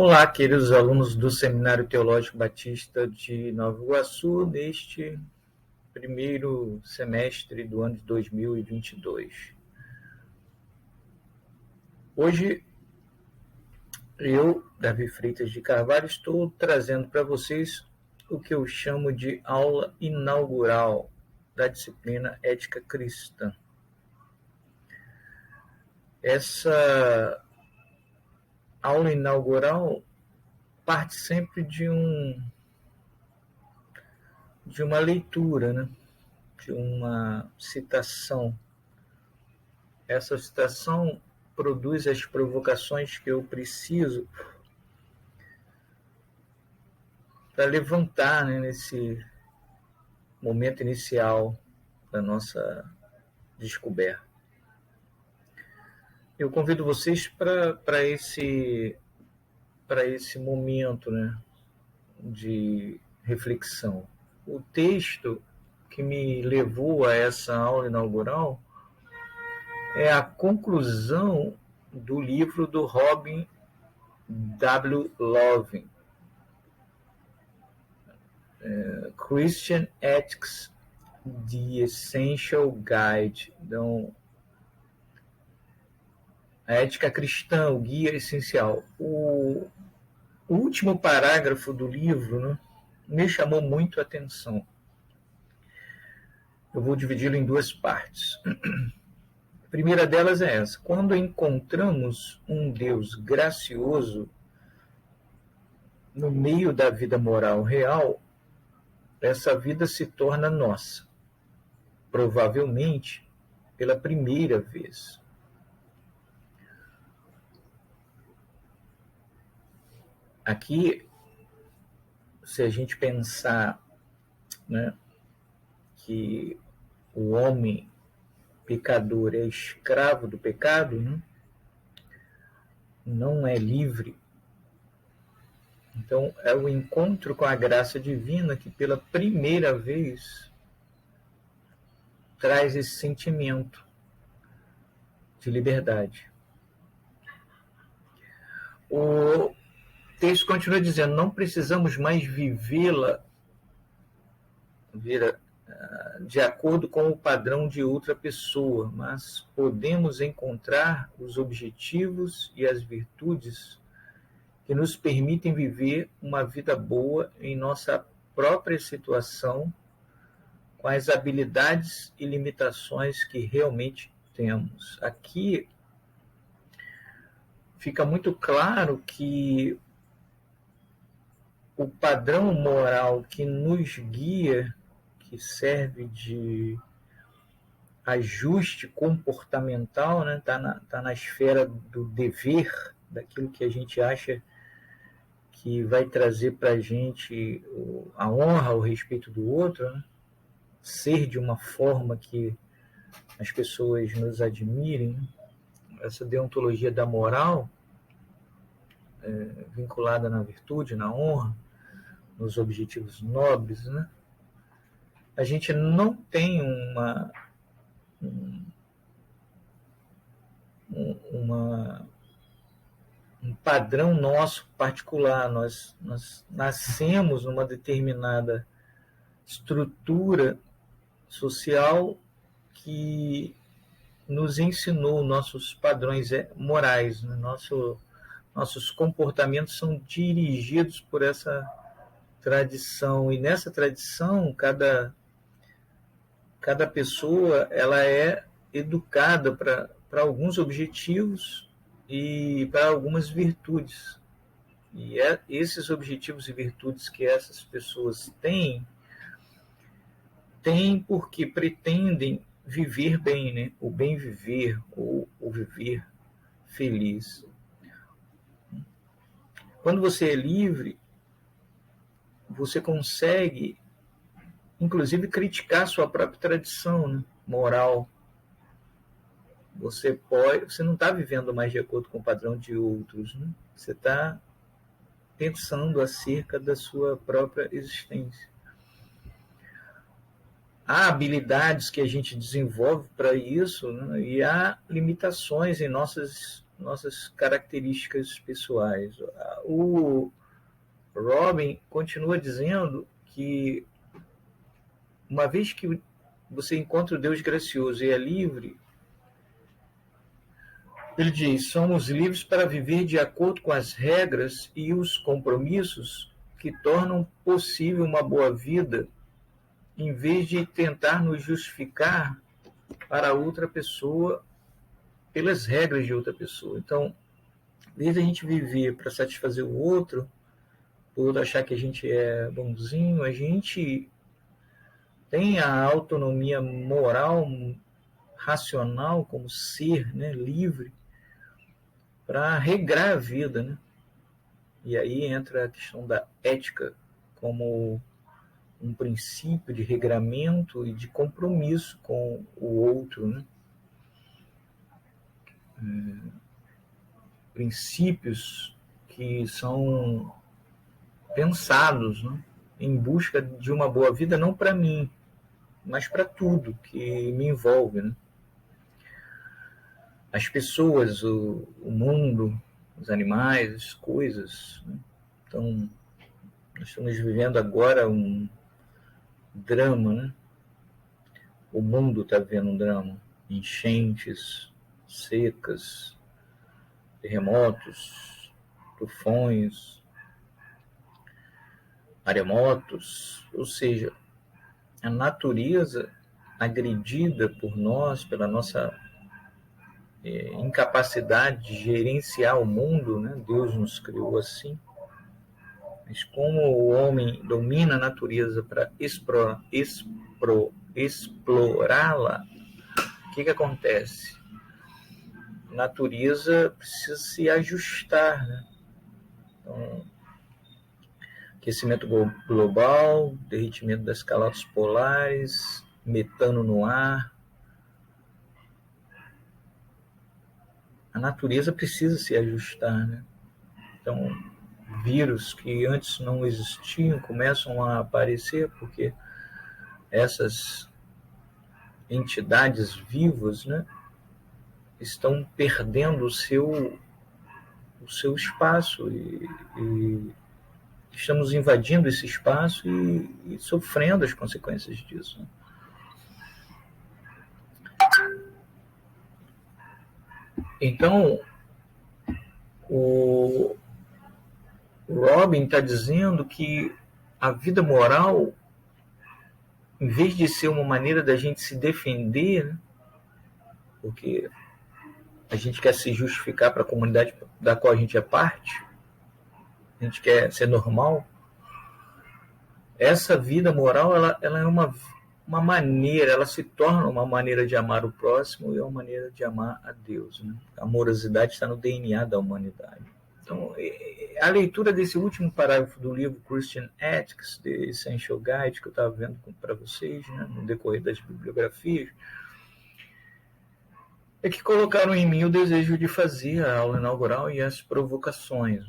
Olá, queridos alunos do Seminário Teológico Batista de Nova Iguaçu, neste primeiro semestre do ano de 2022. Hoje, eu, Davi Freitas de Carvalho, estou trazendo para vocês o que eu chamo de aula inaugural da disciplina Ética Cristã. Essa aula inaugural parte sempre de uma leitura, né? De uma citação. Essa citação produz as provocações que eu preciso para levantar, né, nesse momento inicial da nossa descoberta. Eu convido vocês para esse momento, né, de reflexão. O texto que me levou a essa aula inaugural é a conclusão do livro do Robin W. Loving, Christian Ethics, The Essential Guide. Então, a ética cristã, o guia essencial. O último parágrafo do livro, né, me chamou muito a atenção. Eu vou dividi-lo em duas partes. A primeira delas é essa: quando encontramos um Deus gracioso no meio da vida moral real, essa vida se torna nossa, provavelmente pela primeira vez. Aqui, se a gente pensar, né, que o homem pecador é escravo do pecado, né, não é livre. Então, é o encontro com a graça divina que pela primeira vez traz esse sentimento de liberdade. O texto continua dizendo: não precisamos mais vivê-la de acordo com o padrão de outra pessoa, mas podemos encontrar os objetivos e as virtudes que nos permitem viver uma vida boa em nossa própria situação, com as habilidades e limitações que realmente temos. Aqui fica muito claro que o padrão moral que nos guia, que serve de ajuste comportamental, né, tá na esfera do dever, daquilo que a gente acha que vai trazer para a gente a honra ao respeito do outro, né? Ser de uma forma que as pessoas nos admirem, né? Essa deontologia da moral, vinculada na virtude, na honra, nos objetivos nobres, né? A gente não tem um padrão nosso particular. Nós nascemos numa determinada estrutura social que nos ensinou nossos padrões morais, né? Nossos comportamentos são dirigidos por essa tradição, e nessa tradição cada pessoa ela é educada para alguns objetivos e para algumas virtudes. E esses objetivos e virtudes que essas pessoas têm porque pretendem viver bem, né? O bem viver, ou o viver feliz. Quando você é livre, você consegue, inclusive, criticar sua própria tradição, né, moral. Você não está vivendo mais de acordo com o padrão de outros, né? Você está pensando acerca da sua própria existência. Há habilidades que a gente desenvolve para isso, né? E há limitações em nossas nossas características pessoais. O Robin continua dizendo que, uma vez que você encontra o Deus gracioso e é livre, ele diz, somos livres para viver de acordo com as regras e os compromissos que tornam possível uma boa vida, em vez de tentar nos justificar para outra pessoa, pelas regras de outra pessoa. Então, em vez de a gente viver para satisfazer o outro, por achar que a gente é bonzinho, a gente tem a autonomia moral, racional, como ser, né, livre, para regrar a vida, né? E aí entra a questão da ética como um princípio de regramento e de compromisso com o outro, né? Princípios que são pensados, né, em busca de uma boa vida, não para mim, mas para tudo que me envolve, né? As pessoas, o mundo, os animais, as coisas, né? Então, nós estamos vivendo agora um drama, né? O mundo está vivendo um drama. Enchentes, secas, terremotos, tufões, maremotos, ou seja, a natureza agredida por nós, pela nossa incapacidade de gerenciar o mundo, né? Deus nos criou assim, mas como o homem domina a natureza para explorá-la, o que acontece? A natureza precisa se ajustar, né? Então, aquecimento global, derretimento das calotas polares, metano no ar. A natureza precisa se ajustar, né? Então, vírus que antes não existiam começam a aparecer porque essas entidades vivas, né, estão perdendo o seu espaço e estamos invadindo esse espaço e sofrendo as consequências disso, né? Então, o Robin está dizendo que a vida moral, em vez de ser uma maneira da gente se defender, né, porque a gente quer se justificar para a comunidade da qual a gente é parte, a gente quer ser normal, essa vida moral ela é uma maneira, ela se torna uma maneira de amar o próximo e uma maneira de amar a Deus, né? A amorosidade está no DNA da humanidade. Então, a leitura desse último parágrafo do livro Christian Ethics, The Essential Guide, que eu estava vendo para vocês, né, no decorrer das bibliografias, é que colocaram em mim o desejo de fazer a aula inaugural e as provocações.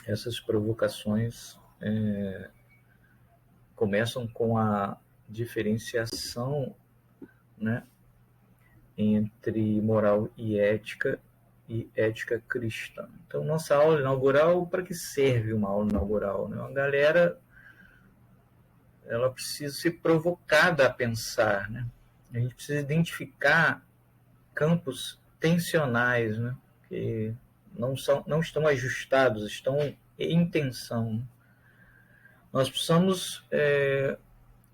Essas provocações começam com a diferenciação, né, entre moral e ética cristã. Então, nossa aula inaugural, para que serve uma aula inaugural, né? Uma galera, ela precisa ser provocada a pensar, né? A gente precisa identificar campos tensionais, né, que não estão ajustados, estão em tensão. Nós precisamos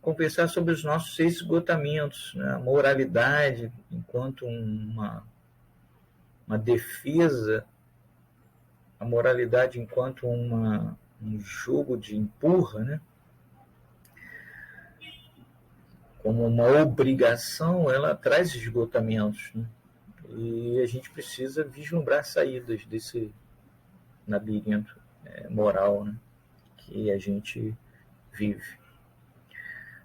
conversar sobre os nossos esgotamentos, né? A moralidade enquanto uma defesa, a moralidade enquanto um jogo de empurra, né? Como uma obrigação, ela traz esgotamentos, né? E a gente precisa vislumbrar saídas desse labirinto moral, né, que a gente vive.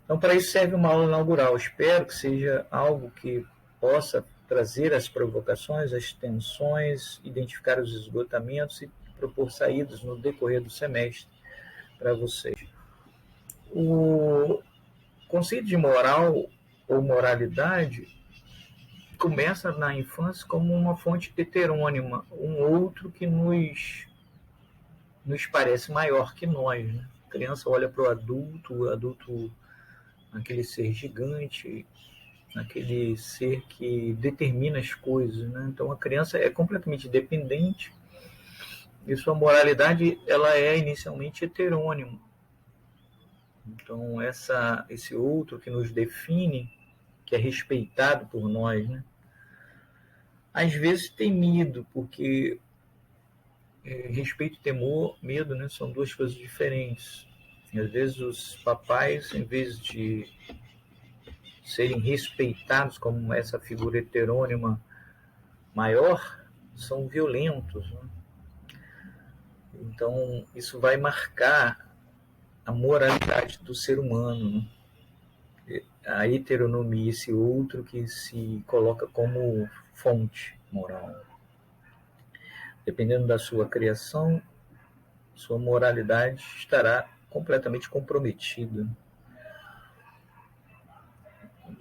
Então, para isso serve uma aula inaugural. Espero que seja algo que possa trazer as provocações, as tensões, identificar os esgotamentos e propor saídas no decorrer do semestre para vocês. O conceito de moral ou moralidade começa na infância como uma fonte heterônima, um outro que nos parece maior que nós, né? A criança olha para o adulto, aquele ser gigante, aquele ser que determina as coisas, né? Então a criança é completamente dependente e sua moralidade ela é inicialmente heterônima. Então esse outro que nos define, que é respeitado por nós, né? Às vezes temido, porque respeito e temor, medo, né, são duas coisas diferentes. E às vezes os papais, em vez de serem respeitados como essa figura heterônima maior, são violentos, né? Então isso vai marcar a moralidade do ser humano, né? A heteronomia, esse outro que se coloca como fonte moral. Dependendo da sua criação, sua moralidade estará completamente comprometida.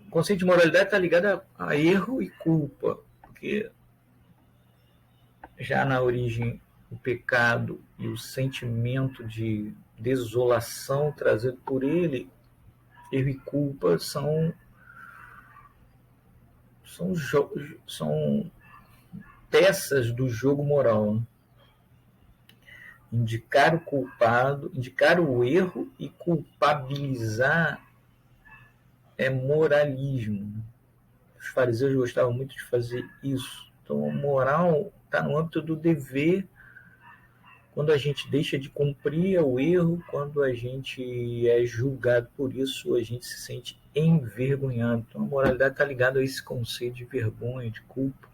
O conceito de moralidade está ligado a erro e culpa, porque já na origem o pecado e o sentimento de desolação trazido por ele, erro e culpa são peças do jogo moral, né? Indicar o culpado, indicar o erro e culpabilizar é moralismo. Os fariseus gostavam muito de fazer isso. Então, a moral está no âmbito do dever, quando a gente deixa de cumprir o erro, quando a gente é julgado por isso, a gente se sente envergonhado. Então, a moralidade está ligada a esse conceito de vergonha, de culpa.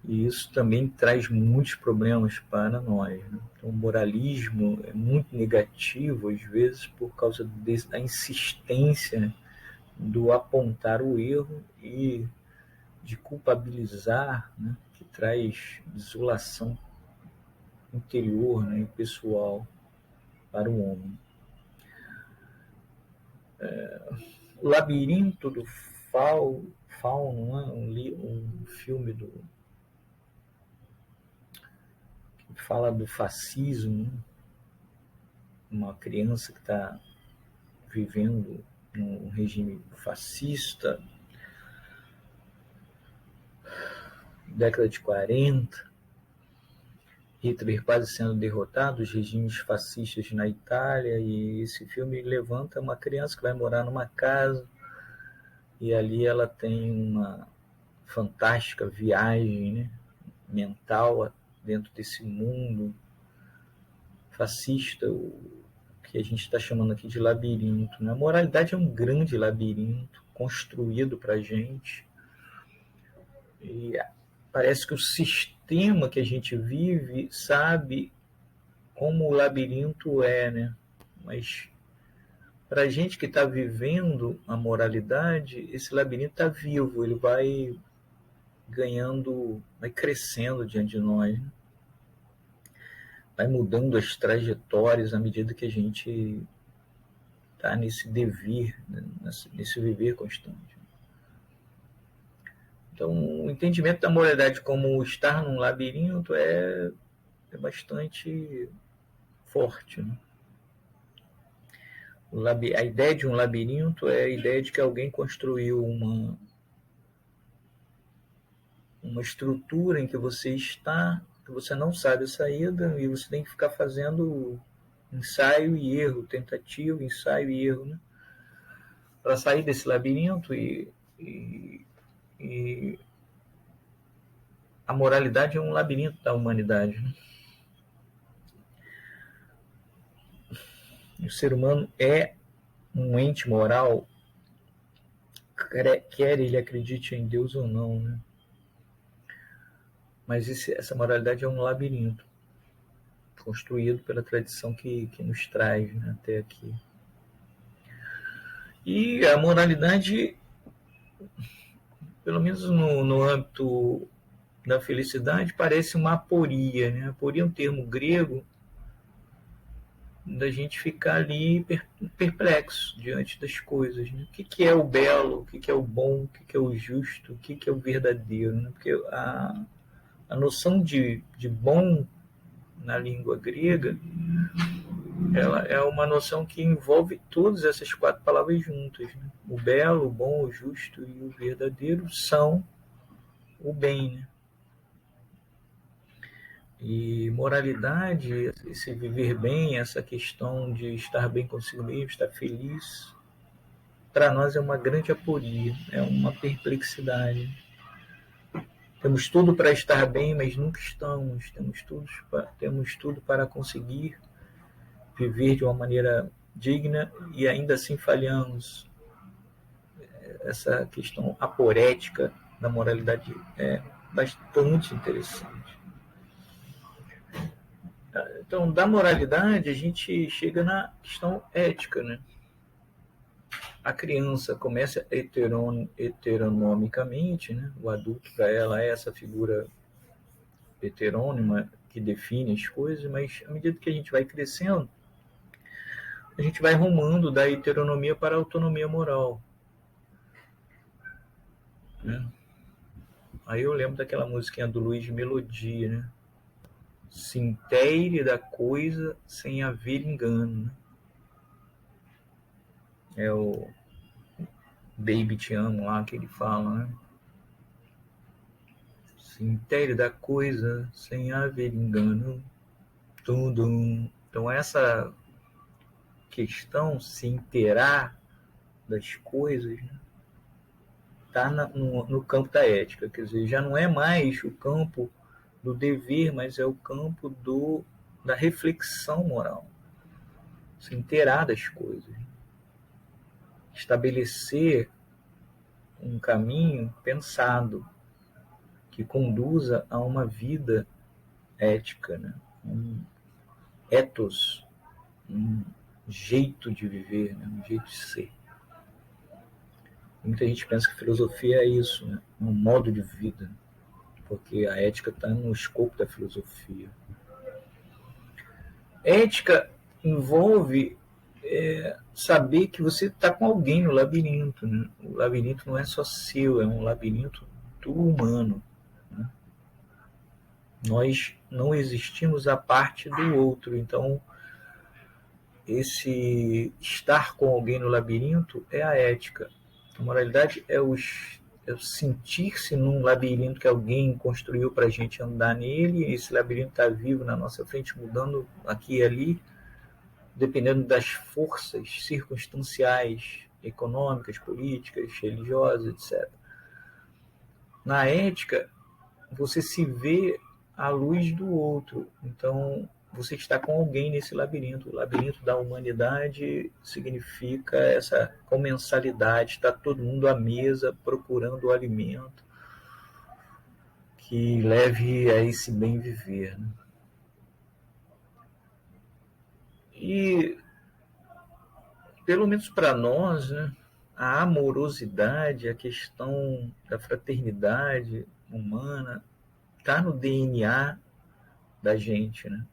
E isso também traz muitos problemas para nós, né? Então, o moralismo é muito negativo, às vezes, por causa da insistência do apontar o erro e de culpabilizar, né? Que traz desolação interior, né? E pessoal para o homem. O Labirinto do Fauno, né? Um filme que fala do fascismo, né? Uma criança que está vivendo num regime fascista, década de 40, Hitler quase sendo derrotado, os regimes fascistas na Itália, e esse filme levanta uma criança que vai morar numa casa, e ali ela tem uma fantástica viagem, né, mental dentro desse mundo fascista, o que a gente está chamando aqui de labirinto, né? A moralidade é um grande labirinto construído para a gente, e parece que o sistema que a gente vive sabe como o labirinto é, né? Mas para a gente que está vivendo a moralidade, esse labirinto está vivo, ele vai ganhando, vai crescendo diante de nós, né? Vai mudando as trajetórias à medida que a gente está nesse dever, né? Nesse viver constante. Então, o entendimento da moralidade como estar num labirinto é bastante forte, né? A ideia de um labirinto é a ideia de que alguém construiu uma estrutura em que você está, que você não sabe a saída, e você tem que ficar fazendo ensaio e erro, tentativa, ensaio e erro, né? Para sair desse labirinto. E a moralidade é um labirinto da humanidade, né? O ser humano é um ente moral, quer ele acredite em Deus ou não, né? Mas essa moralidade é um labirinto construído pela tradição que nos traz, né, até aqui. E a moralidade, pelo menos no âmbito da felicidade, parece uma aporia, né? Aporia é um termo grego, da gente ficar ali perplexo diante das coisas. Né? O que é o belo, o que é o bom, o que é o justo, o que é o verdadeiro. Né? Porque a noção de bom na língua grega, ela é uma noção que envolve todas essas 4 palavras juntas. Né? O belo, o bom, o justo e o verdadeiro são o bem. Né? E moralidade, esse viver bem, essa questão de estar bem consigo mesmo, estar feliz, para nós é uma grande aporia, é uma perplexidade. Temos tudo para estar bem, mas nunca estamos. Temos tudo para conseguir viver de uma maneira digna e ainda assim falhamos. Essa questão aporética da moralidade é bastante interessante. Então, da moralidade, a gente chega na questão ética, né? A criança começa heteronomicamente, né? O adulto, para ela, é essa figura heterônima que define as coisas, mas à medida que a gente vai crescendo, a gente vai rumando da heteronomia para a autonomia moral. Né? Aí eu lembro daquela musiquinha do Luiz de Melodia, né? Se inteire da coisa sem haver engano. Né? É o Baby Te Amo lá que ele fala, né? Se inteire da coisa sem haver engano. Tudum. Então essa questão, se inteirar das coisas, está no campo da ética. Quer dizer, já não é mais o campo do dever, mas é o campo da reflexão moral. Se inteirar das coisas. Estabelecer um caminho pensado que conduza a uma vida ética, né? Um ethos, um jeito de viver, né? Um jeito de ser. Muita gente pensa que filosofia é isso, né? Um modo de vida, porque a ética está no escopo da filosofia. Ética envolve saber que você está com alguém no labirinto. Né? O labirinto não é só seu, é um labirinto do humano. Né? Nós não existimos à parte do outro, então esse estar com alguém no labirinto é a ética. A moralidade é o sentir-se num labirinto que alguém construiu para a gente andar nele, e esse labirinto está vivo na nossa frente, mudando aqui e ali, dependendo das forças circunstanciais, econômicas, políticas, religiosas, etc. Na ética, você se vê à luz do outro, então você está com alguém nesse labirinto. O labirinto da humanidade significa essa comensalidade, está todo mundo à mesa procurando o alimento que leve a esse bem viver. Né? E, pelo menos para nós, né, a amorosidade, a questão da fraternidade humana está no DNA da gente. Né?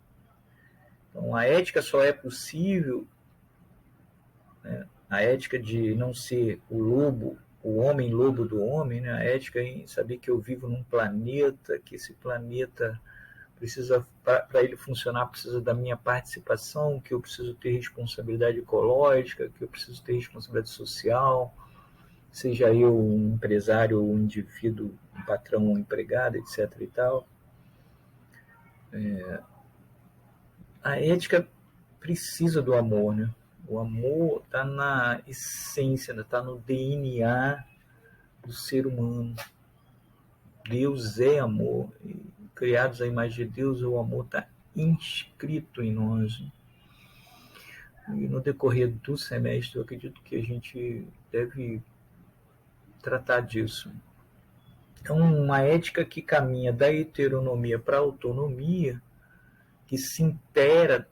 Então, a ética só é possível, né, a ética de não ser o lobo, o homem lobo do homem, né, a ética em saber que eu vivo num planeta, que esse planeta precisa, para ele funcionar, precisa da minha participação, que eu preciso ter responsabilidade ecológica, que eu preciso ter responsabilidade social, seja eu um empresário ou um indivíduo, um patrão ou um empregado, etc. e tal. A ética precisa do amor, né? O amor está na essência, está no DNA do ser humano. Deus é amor. E, criados à imagem de Deus, o amor está inscrito em nós. E no decorrer do semestre, eu acredito que a gente deve tratar disso. Então, uma ética que caminha da heteronomia para a autonomia, que se inteira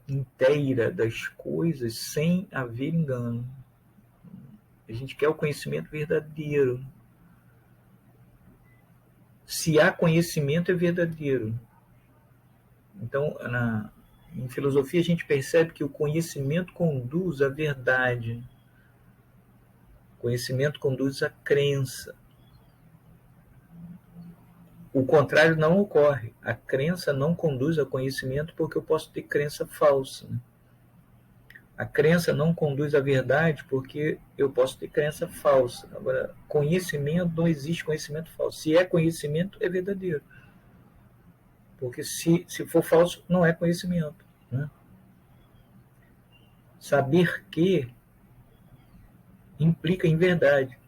das coisas sem haver engano. A gente quer o conhecimento verdadeiro. Se há conhecimento, é verdadeiro. Então, Em filosofia, a gente percebe que o conhecimento conduz à verdade. O conhecimento conduz à crença. O contrário não ocorre. A crença não conduz ao conhecimento porque eu posso ter crença falsa. A crença não conduz à verdade porque eu posso ter crença falsa. Agora, conhecimento, não existe conhecimento falso. Se é conhecimento, é verdadeiro. Porque se for falso, não é conhecimento. Né? Saber que implica em verdade.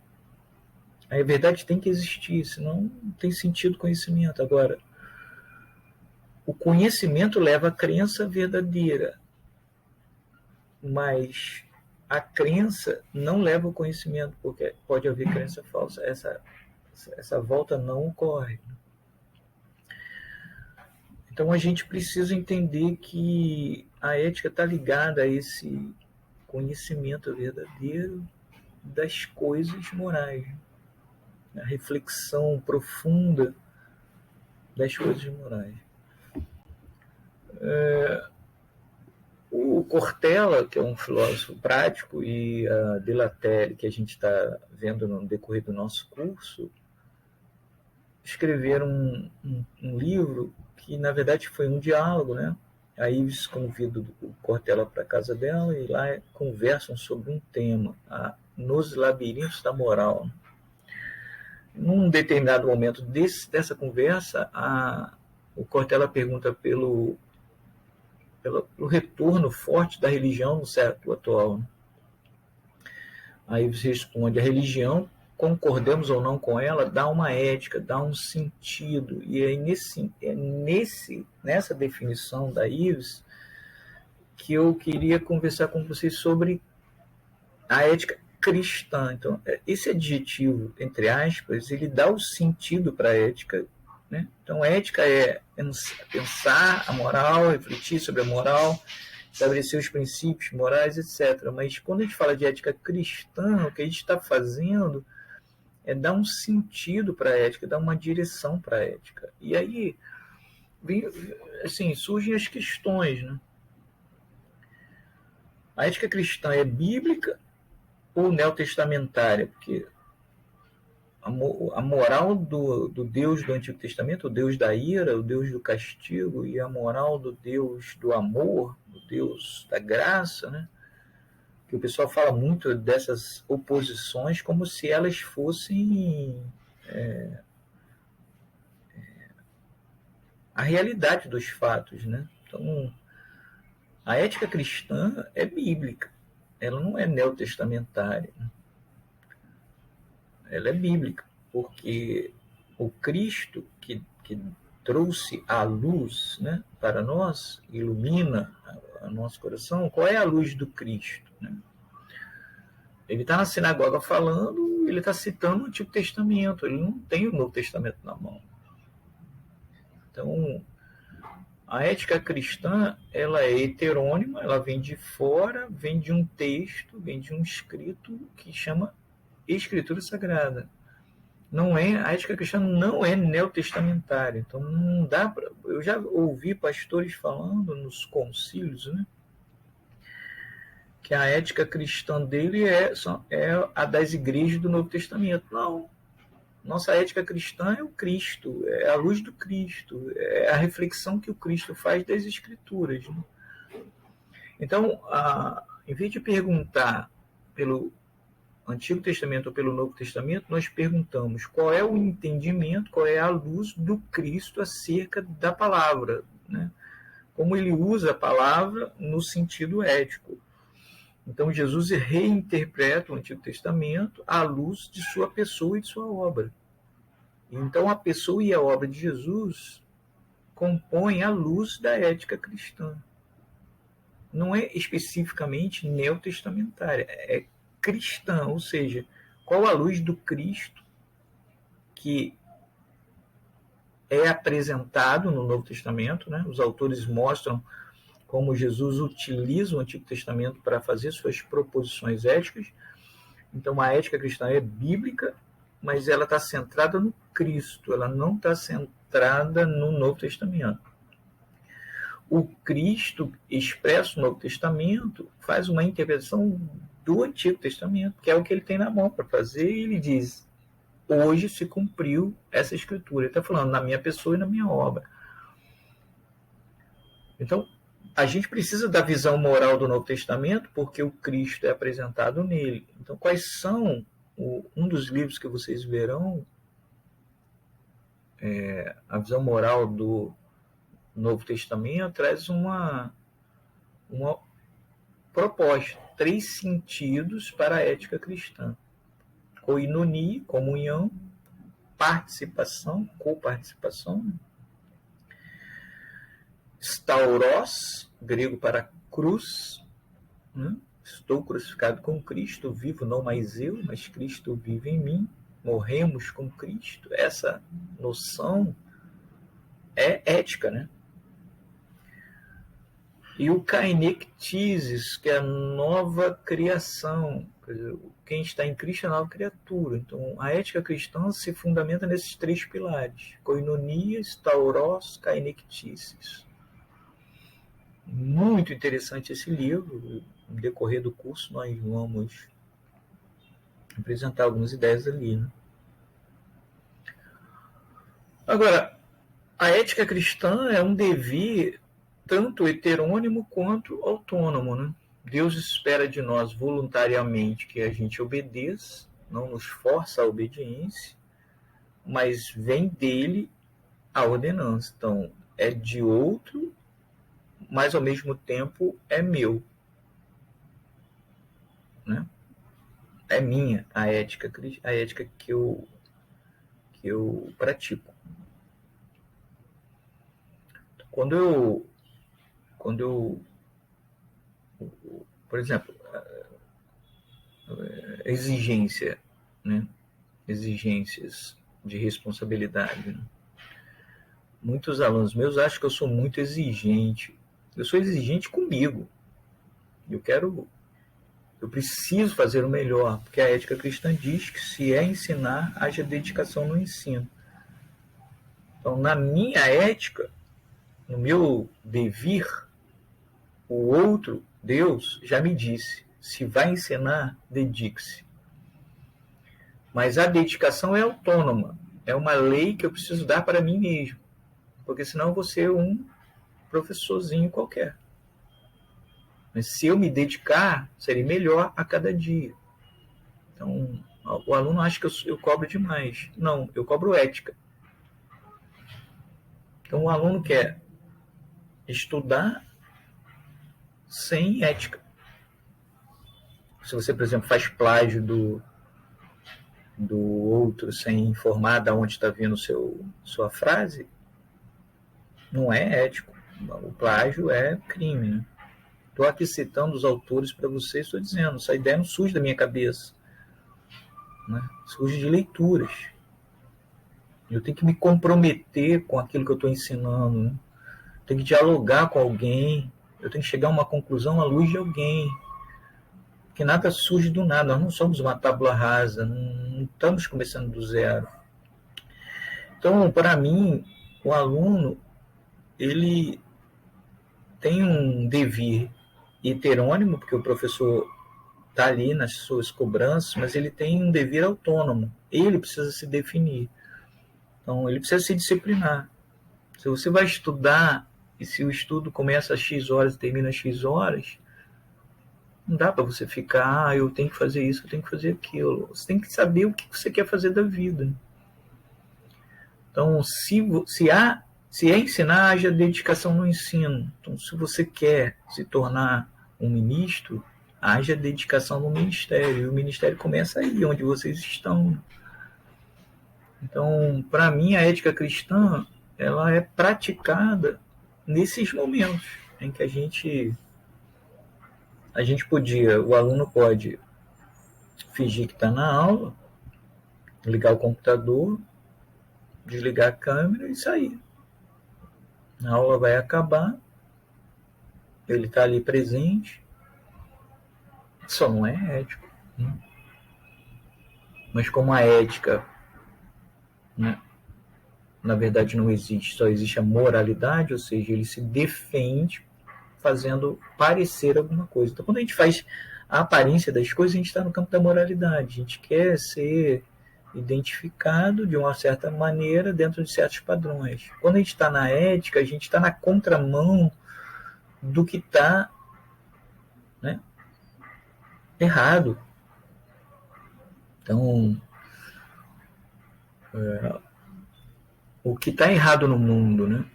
A verdade tem que existir, senão não tem sentido conhecimento. Agora, o conhecimento leva à crença verdadeira, mas a crença não leva ao conhecimento, porque pode haver crença falsa. Essa volta não ocorre. Então a gente precisa entender que a ética está ligada a esse conhecimento verdadeiro das coisas morais, a reflexão profunda das coisas morais. O Cortella, que é um filósofo prático, e a Delatelle, que a gente está vendo no decorrer do nosso curso, escreveram um livro que, na verdade, foi um diálogo, né? A Ives convida o Cortella para a casa dela e lá conversam sobre um tema, nos labirintos da moral. Num determinado momento dessa conversa, o Cortella pergunta pelo retorno forte da religião no século atual. Aí você responde: a religião, concordemos ou não com ela, dá uma ética, dá um sentido. E é nessa definição da Ives que eu queria conversar com vocês sobre a ética cristã. Então, esse adjetivo, entre aspas, ele dá o sentido para a ética. Né? Então, a ética é pensar a moral, refletir sobre a moral, estabelecer os princípios morais, etc. Mas quando a gente fala de ética cristã, o que a gente está fazendo é dar um sentido para a ética, dar uma direção para a ética. E aí, assim, surgem as questões. Né? A ética cristã é bíblica ou neotestamentária? Porque a moral do Deus do Antigo Testamento, o Deus da ira, o Deus do castigo, e a moral do Deus do amor, o Deus da graça, né? Que o pessoal fala muito dessas oposições como se elas fossem a realidade dos fatos. Né? Então, a ética cristã é bíblica, ela não é neotestamentária. Ela é bíblica, porque o Cristo que trouxe a luz, né, para nós, ilumina o nosso coração. Qual é a luz do Cristo? Né? Ele está na sinagoga falando, ele está citando o Antigo Testamento, ele não tem o Novo Testamento na mão. Então, a ética cristã, ela é heterônima, ela vem de fora, vem de um texto, vem de um escrito que chama Escritura Sagrada. A ética cristã não é neotestamentária. Então não dá para. Eu já ouvi pastores falando nos concílios, né, que a ética cristã dele é a das igrejas do Novo Testamento. Não. Nossa ética cristã é o Cristo, é a luz do Cristo, é a reflexão que o Cristo faz das Escrituras. Né? Então, em vez de perguntar pelo Antigo Testamento ou pelo Novo Testamento, nós perguntamos qual é o entendimento, qual é a luz do Cristo acerca da palavra, né? Como ele usa a palavra no sentido ético. Então, Jesus reinterpreta o Antigo Testamento à luz de sua pessoa e de sua obra. Então, a pessoa e a obra de Jesus compõem a luz da ética cristã. Não é especificamente neotestamentária, é cristã, ou seja, qual a luz do Cristo que é apresentado no Novo Testamento. Né? Os autores mostram como Jesus utiliza o Antigo Testamento para fazer suas proposições éticas. Então, a ética cristã é bíblica, mas ela está centrada no Cristo, ela não está centrada no Novo Testamento. o Cristo expresso no Novo Testamento faz uma interpretação do Antigo Testamento, que é o que ele tem na mão para fazer, e ele diz: hoje se cumpriu essa escritura. Ele está falando na minha pessoa e na minha obra. Então, a gente precisa da visão moral do Novo Testamento, porque o Cristo é apresentado nele. Então, quais são um dos livros que vocês verão, a visão moral do Novo Testamento traz uma proposta, 3 sentidos para a ética cristã: koinonia, comunhão; participação, coparticipação; stauros, grego para cruz, né? Estou crucificado com Cristo, vivo não mais eu, mas Cristo vive em mim. Morremos com Cristo. Essa noção é ética, né? E o kainektisis, que é a nova criação. Quer dizer, quem está em Cristo é a nova criatura. Então, a ética cristã se fundamenta nesses 3 pilares: koinonia, stauros, kainektisis. Muito interessante esse livro. No decorrer do curso, nós vamos apresentar algumas ideias ali, né? Agora, a ética cristã é um dever tanto heterônimo quanto autônomo, né? Deus espera de nós voluntariamente que a gente obedeça, não nos força a obediência, mas vem dele a ordenança. Então, é de outro, mas ao mesmo tempo é meu, né? É minha a ética que eu pratico. Quando eu, por exemplo, exigência, né? Exigências de responsabilidade, né? Muitos alunos meus acham que eu sou muito exigente. Eu sou exigente comigo. Eu preciso fazer o melhor, porque a ética cristã diz que se é ensinar, haja dedicação no ensino. Então, na minha ética, no meu devir, o outro, Deus, já me disse: se vai ensinar, dedique-se. Mas a dedicação é autônoma. É uma lei que eu preciso dar para mim mesmo. Porque senão eu vou ser um professorzinho qualquer. Mas se eu me dedicar, serei melhor a cada dia. Então, o aluno acha que eu cobro demais. Não, eu cobro ética. Então, o aluno quer estudar sem ética. Se você, por exemplo, faz plágio do outro sem informar de onde está vindo sua frase, não é ético. O plágio é crime, né? Estou aqui citando os autores para vocês, estou dizendo, essa ideia não surge da minha cabeça, né? Surge de leituras. Eu tenho que me comprometer com aquilo que eu estou ensinando, né? Tenho que dialogar com alguém, eu tenho que chegar a uma conclusão à luz de alguém, que nada surge do nada, nós não somos uma tábua rasa, não estamos começando do zero. Então, para mim, o aluno, ele tem um dever heterônimo, porque o professor está ali nas suas cobranças, mas ele tem um dever autônomo, ele precisa se definir. Então, ele precisa se disciplinar. Se você vai estudar, e se o estudo começa às X horas e termina às X horas, não dá para você ficar, eu tenho que fazer isso, eu tenho que fazer aquilo. Você tem que saber o que você quer fazer da vida. Então, se é ensinar, haja dedicação no ensino. Então, se você quer se tornar um ministro, haja dedicação no ministério. E o ministério começa aí, onde vocês estão. Então, para mim, a ética cristã, ela é praticada nesses momentos em que a gente o aluno pode fingir que está na aula, ligar o computador, desligar a câmera e sair. A aula vai acabar, ele está ali presente, só não é ético, né? Mas como a ética, né, na verdade não existe, só existe a moralidade, ou seja, ele se defende fazendo parecer alguma coisa. Então, quando a gente faz a aparência das coisas, a gente está no campo da moralidade. A gente quer ser identificado de uma certa maneira dentro de certos padrões. Quando a gente está na ética, a gente está na contramão do que está, né, errado. Então, o que está errado no mundo, né?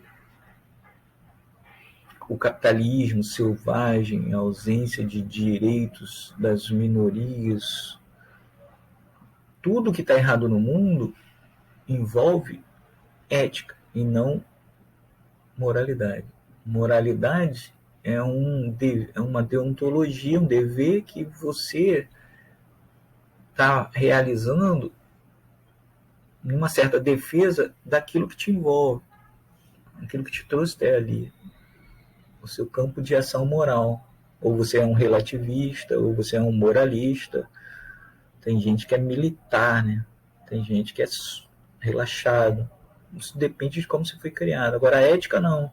O capitalismo selvagem, a ausência de direitos das minorias, tudo que está errado no mundo envolve ética e não moralidade. Moralidade é uma deontologia, um dever que você está realizando numa certa defesa daquilo que te envolve, aquilo que te trouxe até ali, o seu campo de ação moral. Ou você é um relativista, ou você é um moralista. Tem gente que é militar, né? Tem gente que é relaxado. Isso depende de como você foi criado. Agora, a ética não.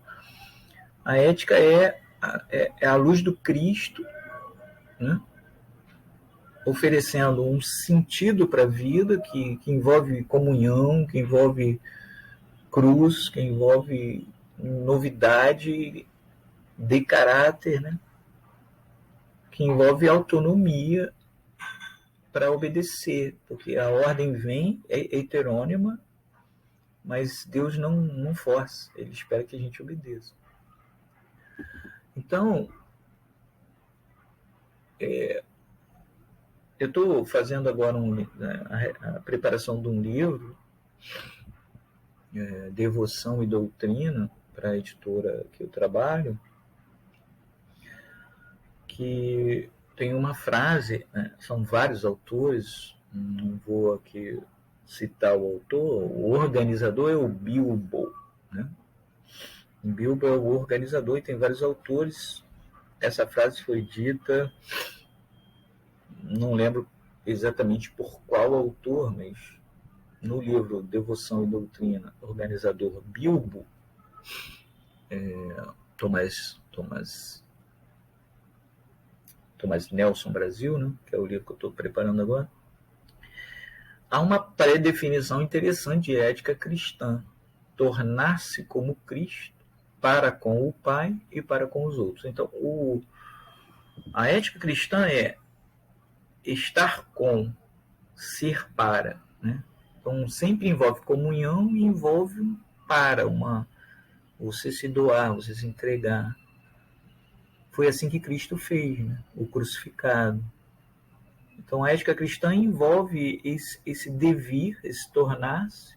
A ética é a luz do Cristo, né? Oferecendo um sentido para a vida que envolve comunhão, que envolve cruz, que envolve novidade de caráter, né? Que envolve autonomia para obedecer, porque a ordem vem, é heterônima, mas Deus não força, ele espera que a gente obedeça. Então, eu estou fazendo agora a preparação de um livro, Devoção e Doutrina, para a editora que eu trabalho, que tem uma frase, né? São vários autores, não vou aqui citar o autor, o organizador é o Bilbo, né? O Bilbo é o organizador e tem vários autores. Essa frase foi dita, não lembro exatamente por qual autor, mas no livro Devoção e Doutrina, organizador Bilbo, Tomás Nelson Brasil, né, que é o livro que eu estou preparando agora, há uma pré-definição interessante de ética cristã: tornar-se como Cristo para com o Pai e para com os outros. Então, a ética cristã é estar com, ser para, né? Então, sempre envolve comunhão e envolve para, você se doar, você se entregar. Foi assim que Cristo fez, né? O crucificado. Então, a ética cristã envolve esse devir, esse tornar-se.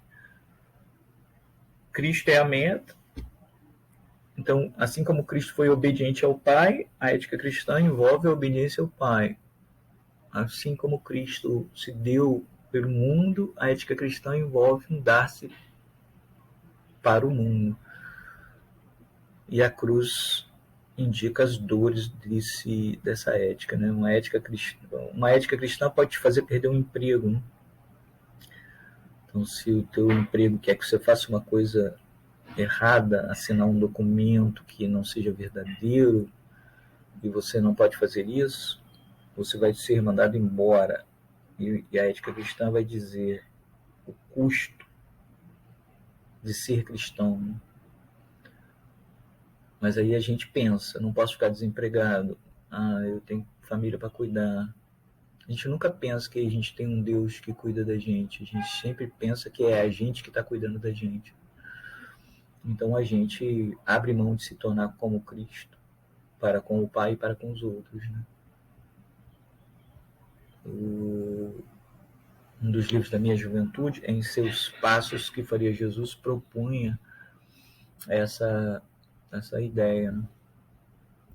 Cristo é a meta. Então, assim como Cristo foi obediente ao Pai, a ética cristã envolve a obediência ao Pai. Assim como Cristo se deu pelo mundo, a ética cristã envolve um dar-se para o mundo. E a cruz indica as dores dessa ética, né? Uma ética cristã pode te fazer perder um emprego, né? Então, se o teu emprego quer que você faça uma coisa errada, assinar um documento que não seja verdadeiro, e você não pode fazer isso, você vai ser mandado embora. E a ética cristã vai dizer o custo de ser cristão, né? Mas aí a gente pensa, não posso ficar desempregado, eu tenho família para cuidar. A gente nunca pensa que a gente tem um Deus que cuida da gente, a gente sempre pensa que é a gente que está cuidando da gente. Então a gente abre mão de se tornar como Cristo, para com o Pai e para com os outros, né? Um dos livros da minha juventude, Em Seus Passos que Faria Jesus, propunha essa ideia, né?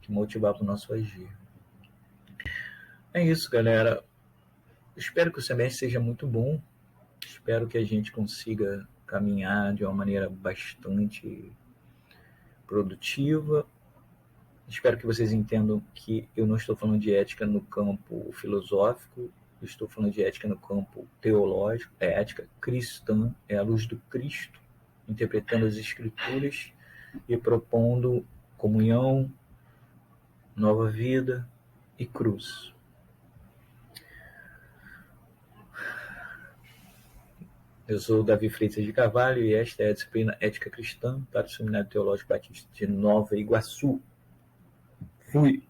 Que motivava o nosso agir. É isso, galera. Espero que o semestre seja muito bom. Espero que a gente consiga caminhar de uma maneira bastante produtiva. Espero que vocês entendam que eu não estou falando de ética no campo filosófico, eu estou falando de ética no campo teológico. É ética cristã, é a luz do Cristo, interpretando as Escrituras e propondo comunhão, nova vida e cruz. Eu sou Davi Freitas de Carvalho e esta é a disciplina Ética Cristã para o Seminário Teológico Batista de Nova Iguaçu. Fui!